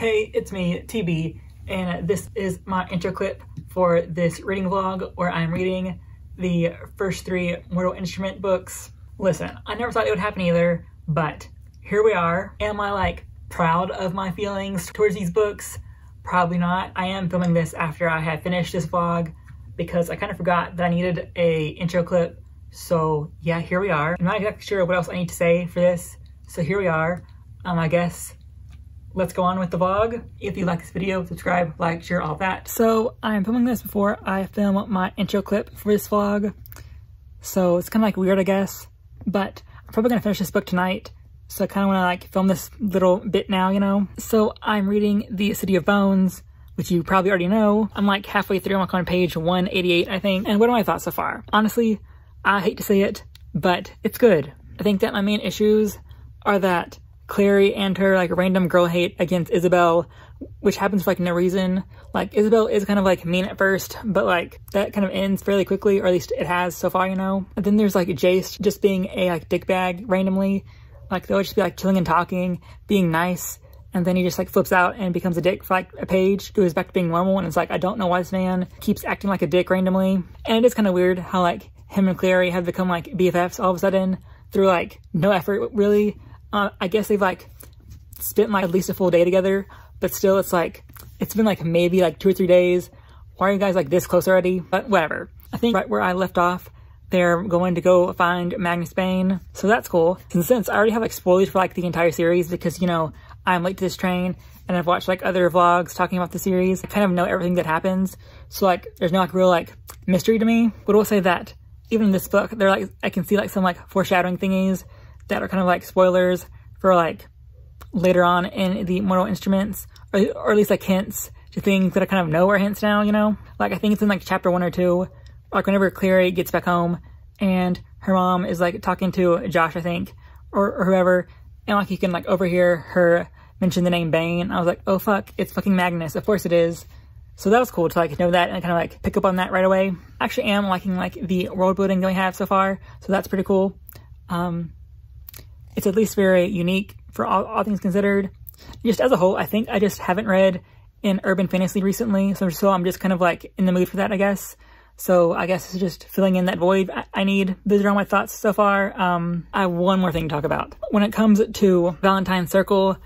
Hey, it's me, TB, and this is my intro clip for this reading vlog where I'm reading the first 3 Mortal Instrument books. Listen, I never thought it would happen either, but here we are. Am I like proud of my feelings towards these books? Probably not. I am filming this after I had finished this vlog because I kind of forgot that I needed a intro clip. So yeah, here we are. I'm not exactly sure what else I need to say for this, so here we are. I guess let's go on with the vlog. If you like this video, subscribe, like, share, all that. So I'm filming this before I film my intro clip for this vlog. So it's kind of like weird, I guess, but I'm probably gonna finish this book tonight. So I kind of want to like film this little bit now, you know? So I'm reading The City of Bones, which you probably already know. I'm like halfway through, I'm like on page 188, I think. And what are my thoughts so far? Honestly, I hate to say it, but it's good. I think that my main issues are that Clary and her like random girl hate against Isabelle, which happens for like no reason. Like Isabelle is kind of like mean at first, but like that kind of ends fairly quickly, or at least it has so far, you know? And then there's like Jace just being a like dickbag randomly. Like they'll just be like chilling and talking, being nice, and then he just like flips out and becomes a dick for like a page, goes back to being normal, and it's like, I don't know why this man keeps acting like a dick randomly. And it is kind of weird how like him and Clary have become like BFFs all of a sudden through like no effort really. I guess they've like spent like at least a full day together, but still it's like, it's been like maybe like 2 or 3 days. Why are you guys like this close already? But whatever. I think right where I left off, they're going to go find Magnus Bane. So that's cool. Since I already have like spoilers for like the entire series because, you know, I'm late to this train and I've watched like other vlogs talking about the series. I kind of know everything that happens. So like there's no like real like mystery to me. But I will say that even in this book, they're like, I can see like some like foreshadowing thingies that are kind of like spoilers for like later on in the Mortal Instruments, or at least like hints to things that I kind of know are hints now, you know? Like I think it's in like chapter 1 or 2, like whenever Clary gets back home and her mom is like talking to Josh, I think, or whoever, and like you can like overhear her mention the name Bane. I was like, oh fuck, it's fucking Magnus, of course it is. So that was cool to like know that and kind of like pick up on that right away. I actually am liking like the world building that we have so far, so that's pretty cool. It's at least very unique for all things considered. Just as a whole, I think I just haven't read in urban fantasy recently, so I'm just kind of like in the mood for that, I guess. So I guess it's just filling in that void I need. Those are all my thoughts so far. I have one more thing to talk about. When it comes to Valentine's Circle,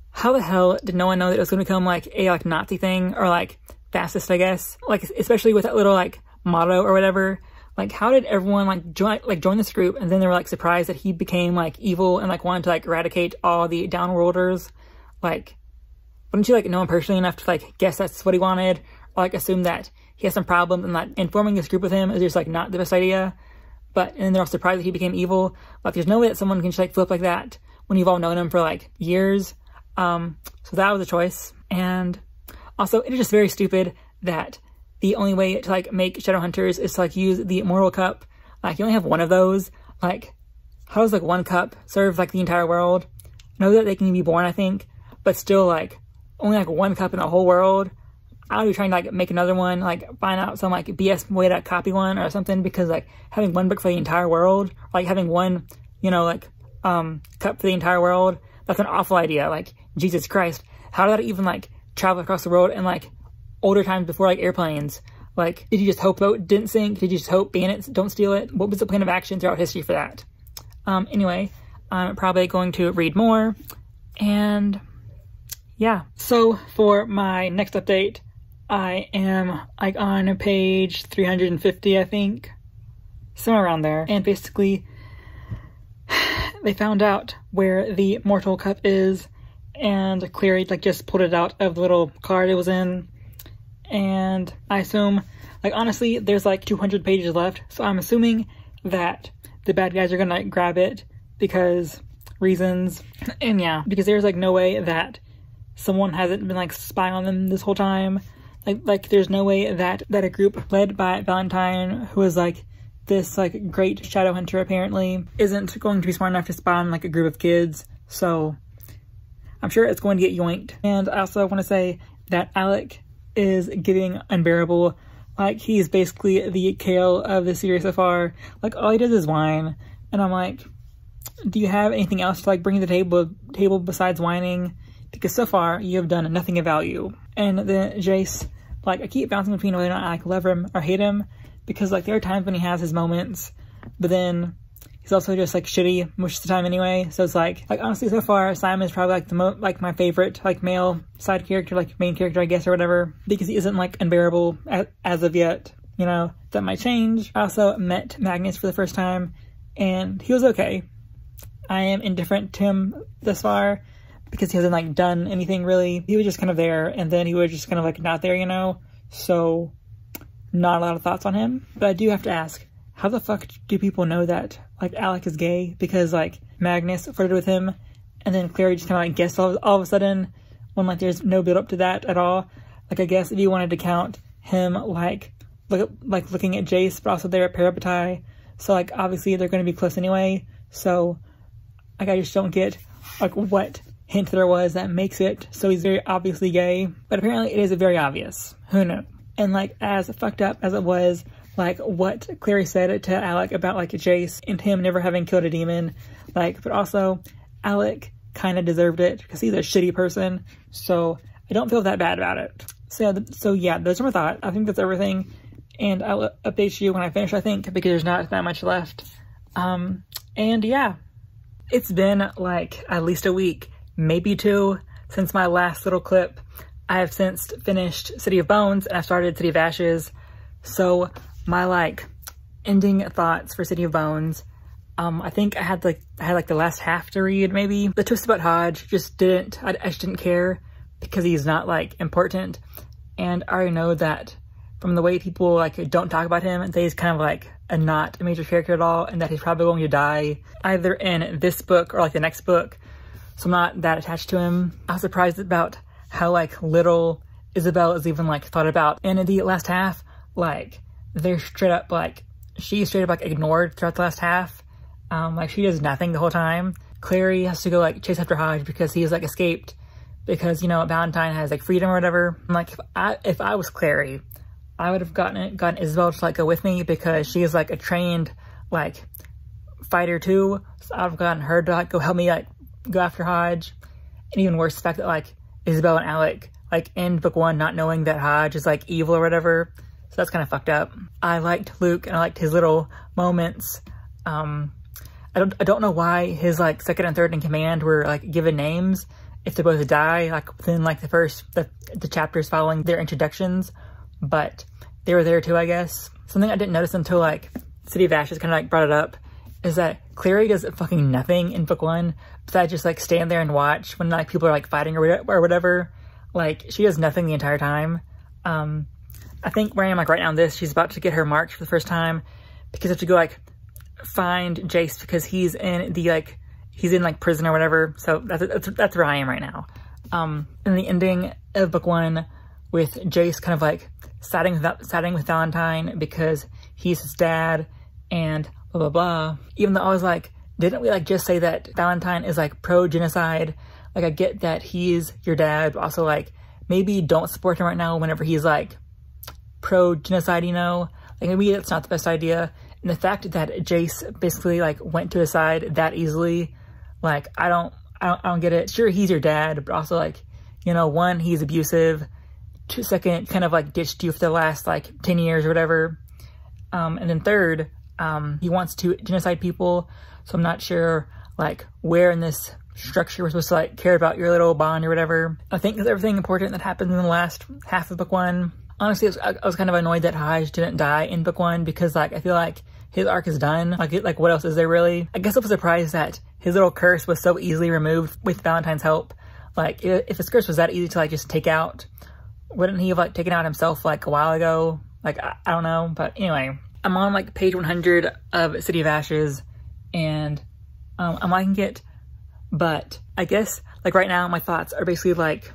how the hell did no one know that it was going to become like a like Nazi thing, or like fascist, I guess? Like especially with that little like motto or whatever. Like, how did everyone like join this group, and then they were like surprised that he became like evil and like wanted to like eradicate all the downworlders? Like, wouldn't you like know him personally enough to like guess that's what he wanted, or like assume that he has some problems and like informing this group with him is just like not the best idea? And then they're all surprised that he became evil. Like, there's no way that someone can just like flip like that when you've all known him for like years. So that was a choice. And also, it is just very stupid that the only way to like make Shadowhunters is to like use the Immortal Cup. Like you only have one of those. Like how does like one cup serve like the entire world? I know that they can be born, I think, but still like only like one cup in the whole world. I'll be trying to like make another one, like find out some like BS way to copy one or something, because like having one book for the entire world, like having one, you know, like cup for the entire world, that's an awful idea. Like Jesus Christ, how did that even like travel across the world and like older times before like airplanes? Like, did you just hope boat didn't sink? Did you just hope bandits don't steal it? What was the plan of action throughout history for that? Anyway, I'm probably going to read more, and yeah. So for my next update, I am like on page 350, I think, somewhere around there. And basically, they found out where the Mortal Cup is, and Clary like just pulled it out of the little card it was in. And I assume, like honestly, there's like 200 pages left, so I'm assuming that the bad guys are gonna grab it because reasons. And yeah, because there's like no way that someone hasn't been like spying on them this whole time. Like there's no way that a group led by Valentine, who is like this like great shadow hunter apparently, isn't going to be smart enough to spy on like a group of kids. So I'm sure it's going to get yoinked. And I also want to say that Alec is getting unbearable. Like he's basically the Kale of the series so far. Like all he does is whine, and I'm like, do you have anything else to like bring to the table besides whining? because so far you have done nothing of value. And then Jace, like, I keep bouncing between whether or not I like love him or hate him, because like there are times when he has his moments, but then he's also just like shitty most of the time anyway. So it's like honestly, so far Simon is probably like my favorite like male side character, like main character I guess, or whatever, because he isn't like unbearable as of yet. You know, that might change. I also met Magnus for the first time, and he was okay. I am indifferent to him thus far, because he hasn't like done anything really. He was just kind of there, and then he was just kind of like not there, you know? So, not a lot of thoughts on him. But I do have to ask, how the fuck do people know that like Alec is gay? Because like Magnus flirted with him, and then Clary just kind of like guessed all of a sudden, when like there's no build up to that at all. Like I guess if you wanted to count him like looking at Jace, but also they're a parapetite, so like obviously they're going to be close anyway. So like I just don't get like what hint there was that makes it so he's very obviously gay, but apparently it is very obvious. Who knows? And like as fucked up as it was, like what Clary said to Alec about like Jace and him never having killed a demon, like, but also Alec kind of deserved it because he's a shitty person, so I don't feel that bad about it. So yeah, those are my thoughts. I think that's everything, and I'll update you when I finish, I think, because there's not that much left. And yeah, it's been like at least a week, maybe 2, since my last little clip. I have since finished City of Bones, and I started City of Ashes. So my like ending thoughts for City of Bones, I think I had like the last half to read maybe. The twist about Hodge just didn't, I just didn't care, because he's not like important, and I already know that from the way people like don't talk about him, that he's kind of like not a major character at all, and that he's probably going to die either in this book or like the next book. So I'm not that attached to him. I was surprised about how like little Isabelle is even like thought about. And in the last half, like they're straight up like, she's straight up like ignored throughout the last half. Like she does nothing the whole time. Clary has to go like chase after Hodge because he's like escaped, because you know Valentine has like freedom or whatever. Like if I was Clary, I would have gotten Isabelle to like go with me, because she is like a trained like fighter too. So I've gotten her to like go help me like go after Hodge. And even worse, the fact that like Isabelle and Alec like end book 1 not knowing that Hodge is like evil or whatever. So that's kind of fucked up. I liked Luke, and I liked his little moments. I don't know why his like second and third in command were like given names if they both die like within like the chapters following their introductions, but they were there too, I guess. Something I didn't notice until like City of Ashes kind of like brought it up is that Clary does fucking nothing in book 1 besides just like stand there and watch when like people are like fighting or whatever. Like she does nothing the entire time. I think where I am like right now in this, she's about to get her march for the first time, because I have to go like find Jace, because he's in like prison or whatever. So that's where I am right now. In the ending of book 1, with Jace kind of like siding with Valentine because he's his dad and blah blah blah. Even though I was like, didn't we like just say that Valentine is like pro-genocide? Like I get that he's your dad, but also like maybe don't support him right now whenever he's like pro-genocide, you know? Like maybe that's not the best idea. And the fact that Jace basically like went to his side that easily, like I don't get it. Sure, he's your dad, but also like, you know, 1, he's abusive. 2, second, kind of like ditched you for the last like 10 years or whatever. And then 3rd, he wants to genocide people. So I'm not sure like where in this structure we're supposed to like care about your little bond or whatever. I think there's everything important that happened in the last half of book 1. Honestly, I was kind of annoyed that Hodge didn't die in book 1, because like I feel like his arc is done. Like what else is there really? I guess I was surprised that his little curse was so easily removed with Valentine's help. Like if his curse was that easy to like just take out, wouldn't he have like taken out himself like a while ago? Like I don't know, but anyway, I'm on like page 100 of City of Ashes, and I'm liking it, but I guess like right now my thoughts are basically like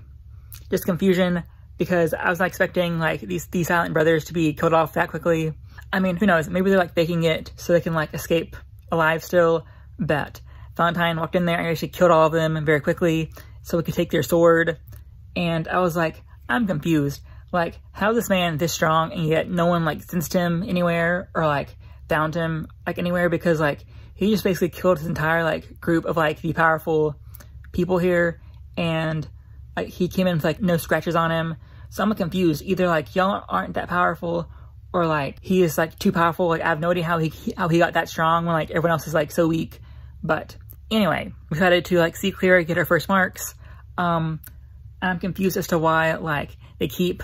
just confusion, because I was not expecting like these silent brothers to be killed off that quickly. I mean, who knows? Maybe they're like faking it so they can like escape alive still. But Valentine walked in there and actually killed all of them very quickly so we could take their sword. And I was like, I'm confused. Like, how is this man this strong and yet no one like sensed him anywhere or like found him like anywhere? Because like he just basically killed his entire like group of like the powerful people here, and like he came in with like no scratches on him. So I'm confused. Either like y'all aren't that powerful, or like he is like too powerful. Like I have no idea how he got that strong when like everyone else is like so weak. But anyway, we decided to like see Clary get her first marks. I'm confused as to why like they keep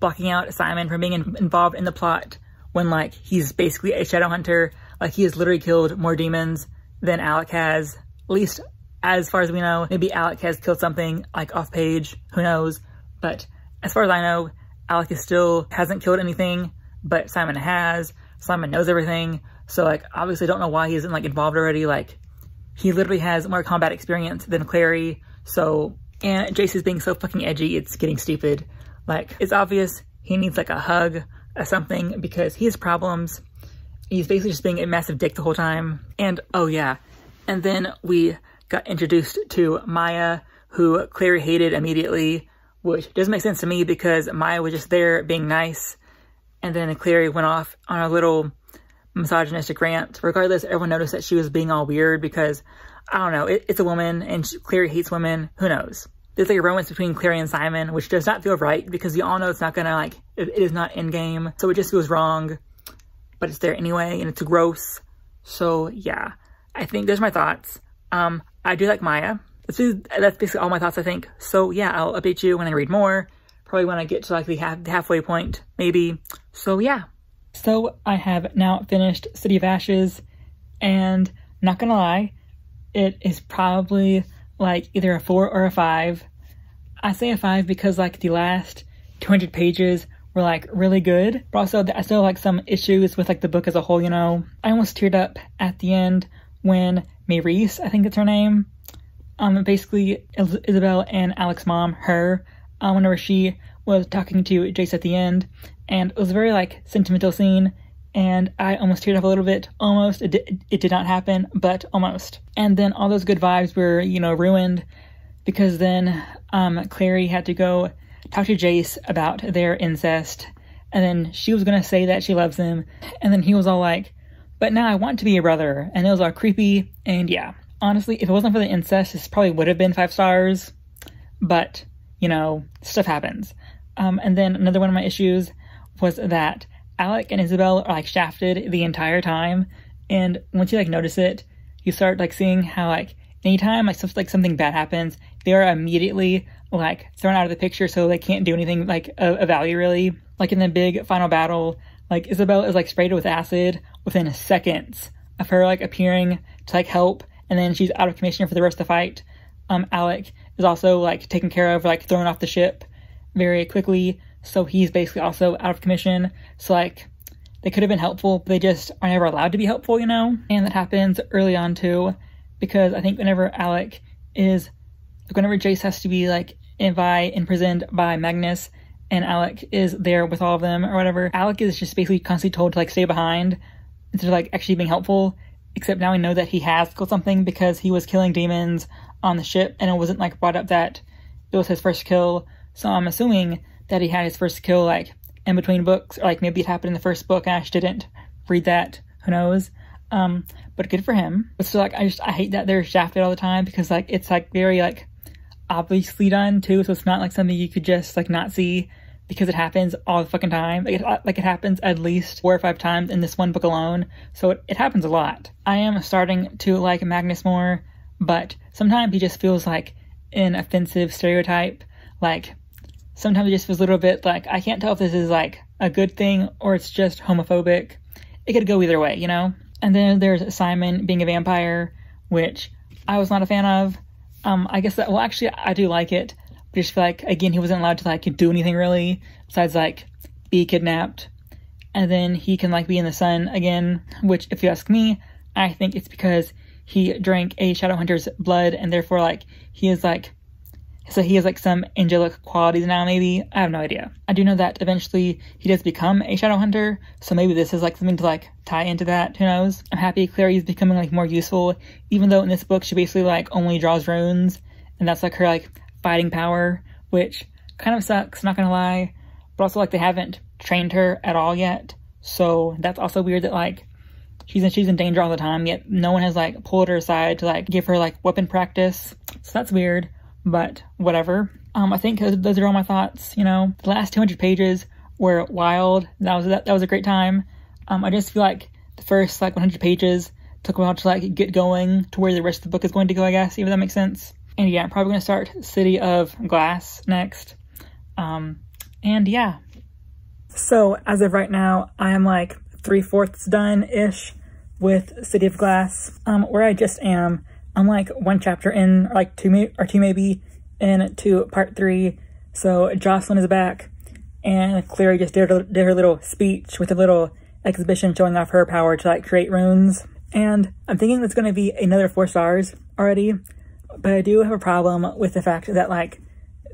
blocking out Simon from being involved in the plot when like he's basically a shadow hunter. Like he has literally killed more demons than Alec has, at least as far as we know. Maybe Alec has killed something like off page, who knows. But as far as I know, Alec hasn't killed anything, but Simon has. Simon knows everything. So like obviously don't know why he isn't like involved already. Like he literally has more combat experience than Clary. So, and Jace is being so fucking edgy, it's getting stupid. Like it's obvious he needs like a hug or something because he has problems. He's basically just being a massive dick the whole time. And oh yeah, and then we got introduced to Maya, who Clary hated immediately, which doesn't make sense to me because Maya was just there being nice. And then Clary went off on a little misogynistic rant. Regardless, everyone noticed that she was being all weird because, I don't know, it's a woman and Clary hates women. Who knows? There's like a romance between Clary and Simon, which does not feel right because we all know it's not gonna like, it is not in game. So it just feels wrong, but it's there anyway and it's gross. So yeah, I think those are my thoughts. I do like Maya. That's basically all my thoughts, I think. So yeah, I'll update you when I read more. Probably when I get to like the halfway point, maybe. So yeah. So I have now finished City of Ashes, and not gonna lie, it is probably like either a 4 or a 5. I say a 5 because like the last 200 pages were like really good, but also I still have like some issues with like the book as a whole, you know. I almost teared up at the end when Maurice, I think it's her name, basically Isabelle and Alec's mom, whenever she was talking to Jace at the end, and it was a very like sentimental scene, and I almost teared up a little bit. Almost, it did not happen, but almost. And then all those good vibes were, you know, ruined because then Clary had to go talk to Jace about their incest, and then she was gonna say that she loves him, and then he was all like, but now I want to be your brother, and it was all creepy. And yeah, honestly, if it wasn't for the incest, this probably would have been 5 stars, but you know, stuff happens. And then another one of my issues was that Alec and Isabelle are like shafted the entire time, and once you like notice it, you start like seeing how like anytime like something bad happens, they are immediately like thrown out of the picture, so they can't do anything like of value really. Like in the big final battle, like Isabelle is like sprayed with acid within seconds of her like appearing to like help, and then she's out of commission for the rest of the fight. Alec is also like taken care of, like thrown off the ship very quickly, so he's basically also out of commission. So like they could have been helpful, but they just are never allowed to be helpful, you know. And that happens early on too, because I think whenever Jace has to be like imprisoned by Magnus, and Alec is there with all of them or whatever, Alec is just basically constantly told to like stay behind instead of like actually being helpful. Except now we know that he has killed something because he was killing demons on the ship, and it wasn't like brought up that it was his first kill. So I'm assuming that he had his first kill like in between books, or like maybe it happened in the first book and I just didn't read that. Who knows? But good for him. But still, like I hate that they're shafted all the time because like it's like very like obviously done too. So it's not like something you could just like not see because it happens all the fucking time. Like it happens at least 4 or 5 times in this one book alone. So it happens a lot. I am starting to like Magnus more, but sometimes he just feels like an offensive stereotype. Like sometimes it just feels a little bit like I can't tell if this is like a good thing or it's just homophobic. It could go either way, you know? And then there's Simon being a vampire, which I was not a fan of. I guess that, well, actually I do like it. But I just feel like, again, he wasn't allowed to like do anything really besides like be kidnapped. And then he can like be in the sun again, which if you ask me, I think it's because he drank a Shadowhunter's blood and therefore like he is like, so he has like some angelic qualities now maybe. I have no idea. I do know that eventually he does become a Shadowhunter, so maybe this is like something to like tie into that, who knows. I'm happy Clary is becoming like more useful, even though in this book she basically like only draws runes, and that's like her like fighting power, which kind of sucks, not gonna lie. But also like they haven't trained her at all yet, so that's also weird that like she's in danger all the time, yet no one has like pulled her aside to like give her like weapon practice. So that's weird, but whatever. I think those are all my thoughts. You know, the last 200 pages were wild. That was a great time. I just feel like the first like 100 pages took a while to like get going to where the rest of the book is going to go, I guess, if that makes sense. And yeah, I'm probably going to start City of Glass next. And yeah. So as of right now, I am like 3/4 done-ish with City of Glass. Where I just am, I'm like 1 chapter in, or like two maybe, into part 3. So Jocelyn is back, and Clary just did her little speech with a little exhibition showing off her power to like create runes. And I'm thinking it's going to be another 4 stars already, but I do have a problem with the fact that like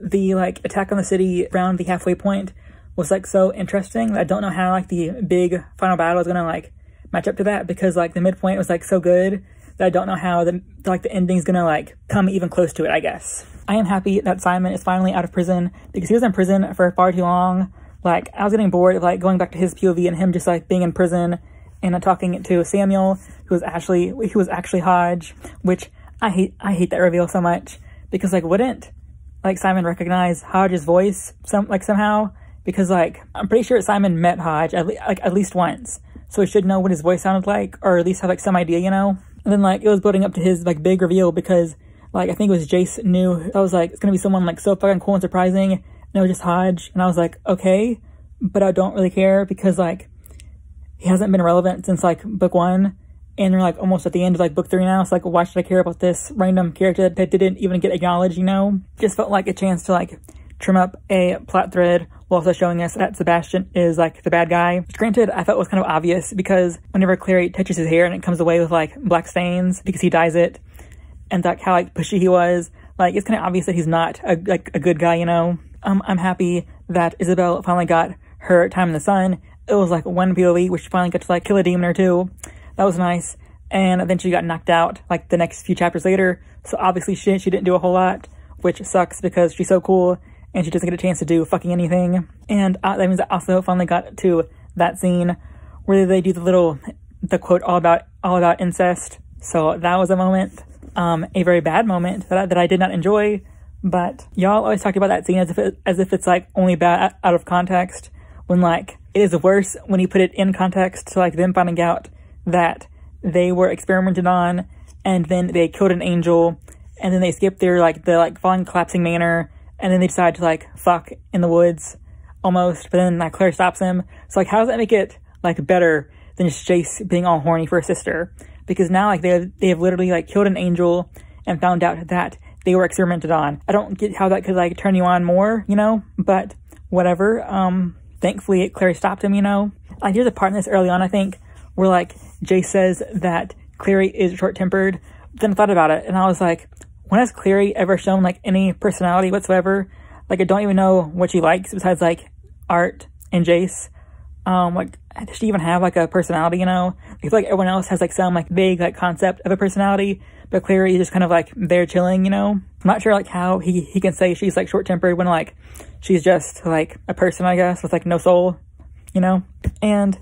the like attack on the city around the halfway point was like so interesting that I don't know how like the big final battle is going to like match up to that, because like the midpoint was like so good that I don't know how the ending is going to like come even close to it, I guess. I am happy that Simon is finally out of prison, because he was in prison for far too long. Like, I was getting bored of like going back to his POV and him just like being in prison and talking to Samuel, who was actually Hodge, which I hate that reveal so much, because like wouldn't like Simon recognize Hodge's voice somehow? Because like I'm pretty sure Simon met Hodge at least once, so he should know what his voice sounded like, or at least have like some idea, you know? And then like it was building up to his like big reveal, because like I think it was Jace knew. I was like, it's gonna be someone like so fucking cool and surprising, and it was just Hodge, and I was like, okay, but I don't really care, because like he hasn't been relevant since like book 1, and we're like almost at the end of like book 3 now, so like why should I care about this random character that didn't even get acknowledged, you know? Just felt like a chance to like trim up a plot thread while also showing us that Sebastian is like the bad guy, which granted I felt was kind of obvious, because whenever Clary touches his hair and it comes away with like black stains because he dyes it, and like how like pushy he was, like it's kind of obvious that he's not a good guy, you know? I'm happy that Isabelle finally got her time in the sun. It was like 1 POV, which she finally got to like kill a demon or 2. That was nice. And then she got knocked out like the next few chapters later, so obviously she didn't do a whole lot, which sucks because she's so cool and she doesn't get a chance to do fucking anything. And that means I also finally got to that scene where they do the quote all about incest. So that was a moment, a very bad moment that I did not enjoy. But y'all always talk about that scene as if it's like only bad out of context, when like it is worse when you put it in context to like them finding out that they were experimented on, and then they killed an angel, and then they skipped their like the falling collapsing manor, and then they decide to like fuck in the woods almost, but then like Claire stops him. So like how does that make it like better than just Jace being all horny for his sister? Because now like they have literally like killed an angel and found out that they were experimented on. I don't get how that could like turn you on more, you know, but whatever. Thankfully Clary stopped him, you know. Like there's a part in this early on, I think, where like Jace says that Clary is short-tempered. Then I thought about it and I was like, when has Clary ever shown like any personality whatsoever? Like I don't even know what she likes besides like art and Jace. Like does she even have like a personality, you know? I feel like everyone else has like some like vague like concept of a personality, but Clary is just kind of like there chilling, you know? I'm not sure like how he can say she's like short-tempered when like she's just like a person, I guess, with like no soul, you know? And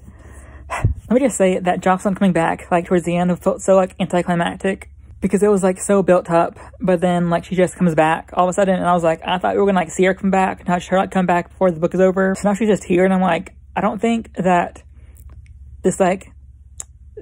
let me just say that Jocelyn coming back like towards the end felt so like anticlimactic, because it was like so built up, but then like she just comes back all of a sudden, and I was like, I thought we were gonna like see her come back, not her like come back before the book is over. So now she's just here, and I'm like, I don't think that this like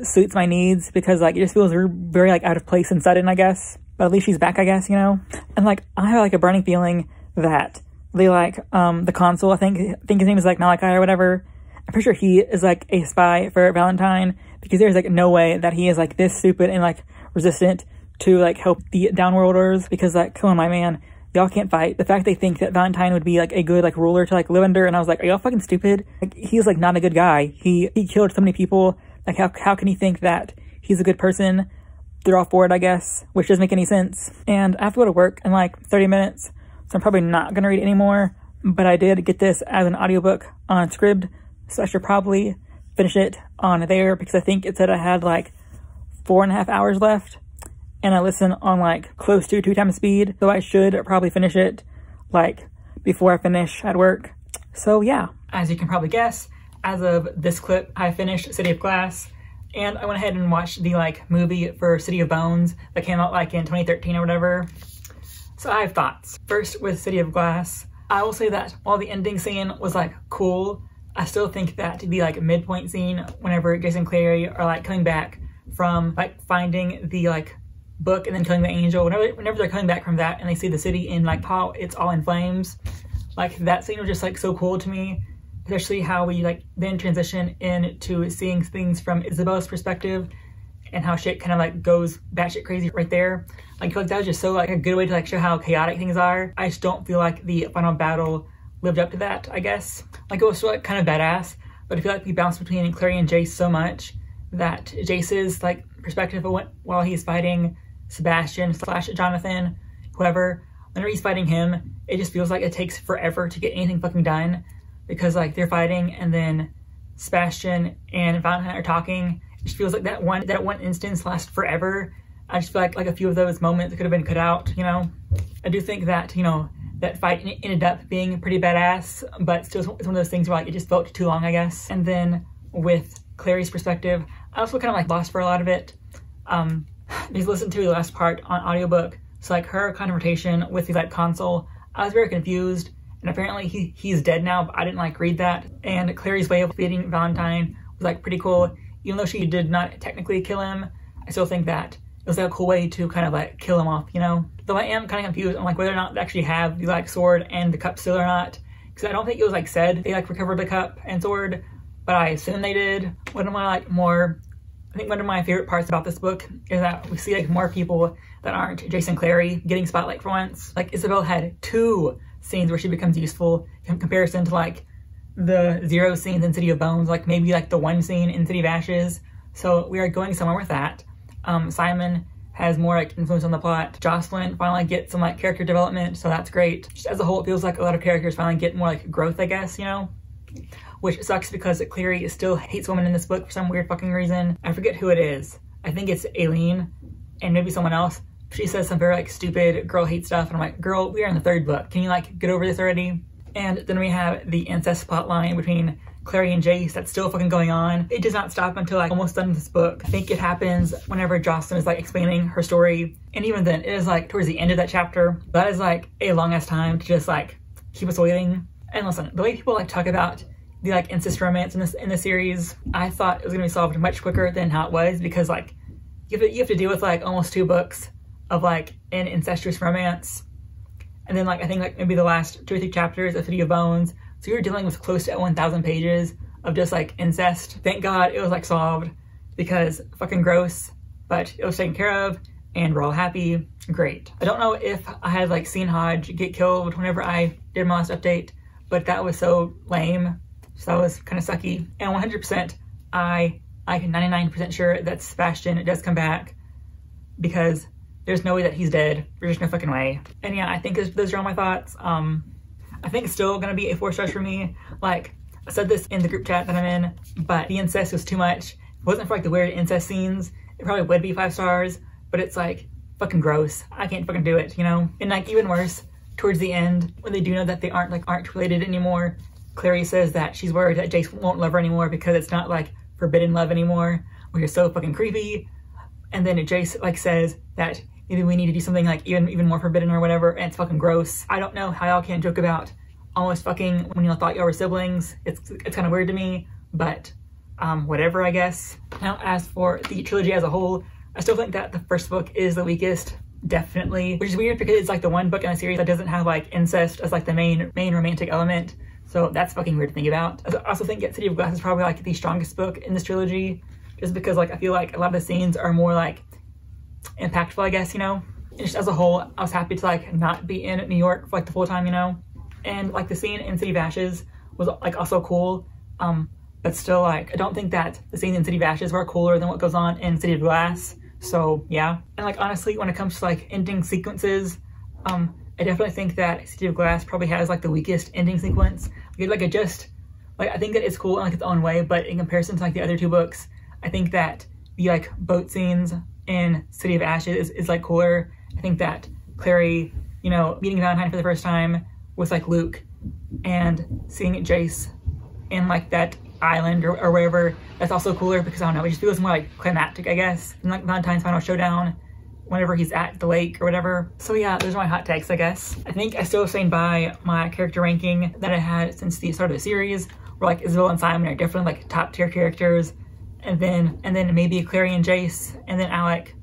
suits my needs, because like it just feels very like out of place and sudden, I guess. But at least she's back, I guess, you know? And like I have like a burning feeling that they like the consul, I think his name is like Malachi or whatever, I'm pretty sure he is like a spy for Valentine, because there's like no way that he is like this stupid and like resistant to like help the downworlders, because like, come on, my man, y'all can't fight. The fact they think that Valentine would be like a good like ruler to like live under, and I was like, are y'all fucking stupid? Like he's like not a good guy. He killed so many people. Like how can he think that he's a good person? They're all for it, I guess, which doesn't make any sense. And I have to go to work in like 30 minutes, so I'm probably not gonna read anymore. But I did get this as an audiobook on Scribd, so I should probably finish it on there, because I think it said I had like 4.5 hours left, and I listen on like close to 2 times speed, so I should probably finish it like before I finish at work. So yeah, as you can probably guess, as of this clip, I finished City of Glass, and I went ahead and watched the like movie for City of Bones that came out like in 2013 or whatever. So I have thoughts. First, with City of Glass, I will say that while the ending scene was like cool, I still think that the like midpoint scene whenever Jace and Clary are like coming back from like finding the like book and then killing the angel, whenever they're coming back from that and they see the city in like how it's all in flames, like that scene was just like so cool to me, especially how we like then transition into seeing things from Isabelle's perspective and how shit kind of like goes batshit crazy right there. Like I feel like that was just so like a good way to like show how chaotic things are. I just don't feel like the final battle lived up to that, I guess. Like it was still like kind of badass, but I feel like we bounced between Clary and Jace so much that Jace's like perspective while he's fighting Sebastian / Jonathan, whoever, whenever he's fighting him, it just feels like it takes forever to get anything fucking done because like they're fighting and then Sebastian and Valentine are talking. It just feels like that one instance lasts forever. I just feel like a few of those moments could have been cut out, you know? I do think that, you know, that fight ended up being pretty badass, but still it's one of those things where like it just felt too long, I guess. And then with Clary's perspective, I also kind of like lost for a lot of it. Just listened to the last part on audiobook, so like her confrontation with the like console, I was very confused, and apparently he's dead now, but I didn't like read that. And Clary's way of defeating Valentine was like pretty cool, even though she did not technically kill him. I still think that it was like a cool way to kind of like kill him off, you know? Though I am kind of confused on like whether or not they actually have the like sword and the cup still or not, because I don't think it was like said they like recovered the cup and sword, but I assume they did. One of my favorite parts about this book is that we see like more people that aren't Jace and Clary getting spotlight for once. Like Isabelle had 2 scenes where she becomes useful in comparison to like the 0 scenes in City of Bones, like maybe like the 1 scene in City of Ashes. So we are going somewhere with that. Simon has more like influence on the plot. Jocelyn finally gets some like character development, so that's great. Just as a whole, it feels like a lot of characters finally get more like growth, I guess, you know? Which sucks because Clary still hates women in this book for some weird fucking reason. I forget who it is. I think it's Aileen and maybe someone else. She says some very like stupid girl hate stuff and I'm like, girl, we are in the 3rd book. Can you like get over this already? And then we have the incest plot line between Clary and Jace that's still fucking going on. It does not stop until like almost done with this book. I think it happens whenever Jocelyn is like explaining her story. And even then it is like towards the end of that chapter. That is like a long ass time to just like keep us waiting. And listen, the way people like talk about the like incest romance in the series, I thought it was gonna be solved much quicker than how it was, because like you have to deal with like almost 2 books of like an incestuous romance, and then like I think like maybe the last 2 or 3 chapters of City of Bones, so you're dealing with close to 1,000 pages of just like incest. Thank God it was like solved, because fucking gross, but it was taken care of and we're all happy. Great. I don't know if I had like seen Hodge get killed whenever I did my last update, but that was so lame. So that was kind of sucky. And 100%, I'm 99% sure that Sebastian does come back, because there's no way that he's dead. There's no fucking way. And yeah, I think those are all my thoughts. I think it's still gonna be a 4 stars for me. Like, I said this in the group chat that I'm in, but the incest was too much. If it wasn't for like the weird incest scenes, it probably would be 5 stars, but it's like fucking gross. I can't fucking do it, you know? And like even worse, towards the end, when they do know that they aren't related anymore, Clary says that she's worried that Jace won't love her anymore because it's not like forbidden love anymore, which is so fucking creepy. And then Jace like says that maybe we need to do something like even more forbidden or whatever, and it's fucking gross. I don't know how y'all can't joke about almost fucking when y'all thought y'all were siblings. It's kind of weird to me, but whatever, I guess. Now, as for the trilogy as a whole, I still think that the first book is the weakest, definitely, which is weird because it's like the one book in the series that doesn't have like incest as like the main romantic element. So that's fucking weird to think about. I also think that City of Glass is probably like the strongest book in this trilogy, just because like I feel like a lot of the scenes are more like impactful, I guess, you know? And just as a whole, I was happy to like not be in New York for like the full time, you know? And like the scene in City of Ashes was like also cool, but still like I don't think that the scenes in City of Ashes were cooler than what goes on in City of Glass. So yeah. And like honestly, when it comes to like ending sequences, I definitely think that City of Glass probably has like the weakest ending sequence. Like I think that it's cool in like its own way, but in comparison to like the other 2 books, I think that the like boat scenes in City of Ashes is like cooler. I think that Clary, you know, meeting Valentine for the first time with like Luke and seeing Jace in like that island or wherever, that's also cooler, because I don't know, it just feels more like climactic, I guess. And like Valentine's final showdown whenever he's at the lake or whatever. So yeah, those are my hot takes, I guess. I think I still stand by my character ranking that I had since the start of the series, where like Isabelle and Simon are definitely like top tier characters, and then maybe Clary and Jace, and then Alec,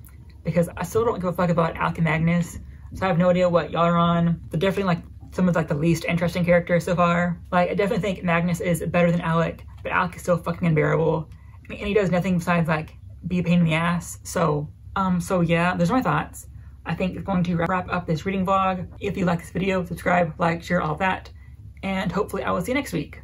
because I still don't give a fuck about Alec and Magnus, so I have no idea what y'all are on. They're definitely like some of like the least interesting characters so far. Like I definitely think Magnus is better than Alec, but Alec is so fucking unbearable. I mean, and he does nothing besides like be a pain in the ass. So yeah, those are my thoughts. I think it's going to wrap up this reading vlog. If you like this video, subscribe, like, share, all of that, and hopefully I will see you next week.